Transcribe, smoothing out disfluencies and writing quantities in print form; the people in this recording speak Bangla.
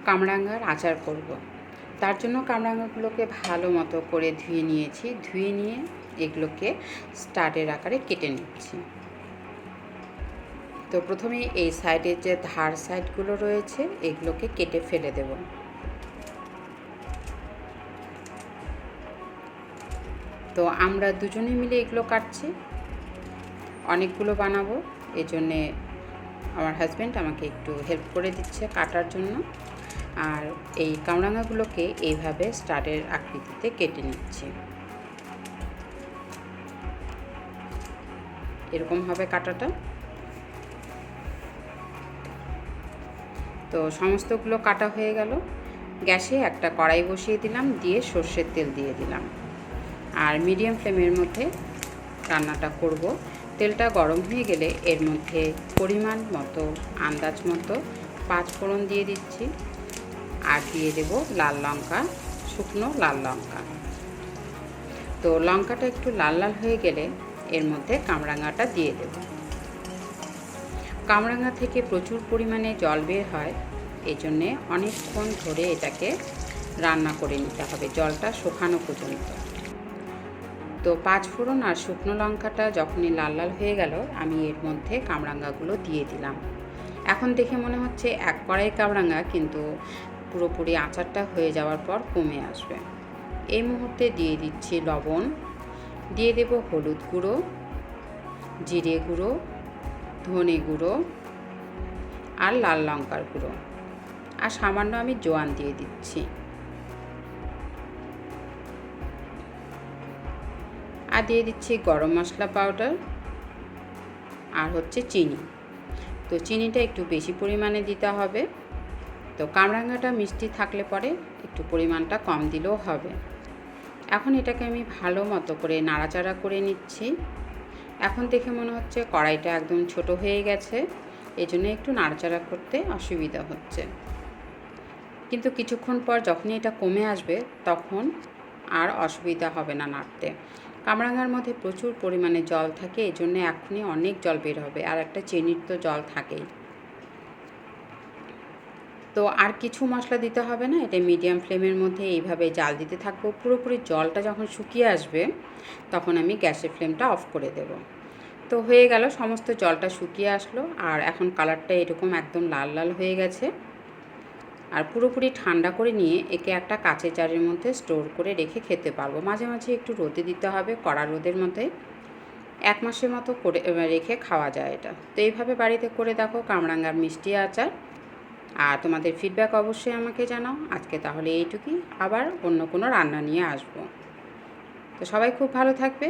কামরাঙার আচার করব। তার জন্য কামরাঙাগুলোকে ভালো মতো করে ধুয়ে নিয়েছি। ধুয়ে নিয়ে এগুলোকে স্টারের আকারে কেটে নিচ্ছি। তো প্রথমে এই সাইডের যে ধার সাইডগুলো রয়েছে এগুলোকে কেটে ফেলে দেব। তো আমরা দুজনে মিলে এগুলো কাটছি, অনেকগুলো বানাবো, এজন্যে আমার হাজব্যান্ড আমাকে একটু হেল্প করে দিচ্ছে কাটার জন্য। আর এই কামরাঙাগুলোকে এইভাবে স্টারের আকৃতিতে কেটে নিচ্ছি। এরকম হবে কাটাটা। তো সমস্তগুলো কাটা হয়ে গেল। গ্যাসে একটা কড়াই বসিয়ে দিলাম, দিয়ে সর্ষের তেল দিয়ে দিলাম। আর মিডিয়াম ফ্লেমের মধ্যে রান্নাটা করব। তেলটা গরম হয়ে গেলে এর মধ্যে পরিমাণ মতো আন্দাজ মতো 5 ফোড়ন দিয়ে দিচ্ছি। আর দিয়ে দেব লাল লঙ্কা, শুকনো লাল লঙ্কা। তো লঙ্কাটা একটু লাল লাল হয়ে গেলে এর মধ্যে কামরাঙাটা দিয়ে দেব। কামরাঙা থেকে প্রচুর পরিমাণে জল বের হয়, এই জন্যে অনেকক্ষণ ধরে এটাকে রান্না করে নিতে হবে, জলটা শুকানো পর্যন্ত। তো 5 ফোড়ন আর শুকনো লঙ্কাটা যখনই লাল লাল হয়ে গেল, আমি এর মধ্যে কামরাঙাগুলো দিয়ে দিলাম। এখন দেখে মনে হচ্ছে এক কড়াই কামরাঙা, কিন্তু পুরোপুরি আচারটা হয়ে যাওয়ার পর কমে আসবে। এই মুহূর্তে দিয়ে দিচ্ছি লবণ, দিয়ে দেব হলুদ গুঁড়ো, জিরে গুঁড়ো, ধনে গুঁড়ো আর লাল লঙ্কার গুঁড়ো, আর সামান্য আমি জোয়ান দিয়ে দিচ্ছি। আর দিয়ে দিচ্ছি গরম মশলা পাউডার আর হচ্ছে চিনি। তো চিনিটা একটু বেশি পরিমাণে দিতে হবে। তো কামরাঙাটা মিষ্টি থাকলে পরে একটু পরিমাণটা কম দিলেও হবে। এখন এটাকে আমি ভালো মতো করে নাড়াচাড়া করে নিচ্ছি। এখন দেখে মনে হচ্ছে কড়াইটা একদম ছোট হয়ে গেছে, এজন্য একটু নাড়াচাড়া করতে অসুবিধা হচ্ছে। কিন্তু কিছুক্ষণ পর যখনই এটা কমে আসবে তখন আর অসুবিধা হবে না নাড়তে। কামরাঙার মধ্যে প্রচুর পরিমাণে জল থাকে, এই জন্যে এখনই অনেক জল বের হবে, আর একটা চিনির তো জল থাকেই। তো আর কিছু মশলা দিতে হবে না, এটা মিডিয়াম ফ্লেমের মধ্যে এইভাবে জাল দিতে থাকবো। পুরোপুরি জলটা যখন শুকিয়ে আসবে তখন আমি গ্যাসের ফ্লেমটা অফ করে দেব। তো হয়ে গেল, সমস্ত জলটা শুকিয়ে আসলো, আর এখন কালারটা এরকম একদম লাল লাল হয়ে গেছে। আর পুরোপুরি ঠান্ডা করে নিয়ে একে একটা কাঁচের জারের মধ্যে স্টোর করে রেখে খেতে পারবো। মাঝে মাঝে একটু রোদে দিতে হবে, কড়া রোদের মধ্যে। 1 মাসের মতো করে রেখে খাওয়া যায় এটা। তো এইভাবে বাড়িতে করে দেখো কামরাঙার মিষ্টি আচার। আর তোমাদের ফিডব্যাক অবশ্যই আমাকে জানাও। আজকে তাহলে এইটুকুই, আবার অন্য কোনো রান্না নিয়ে আসবো। তো সবাই খুব ভালো থাকবে।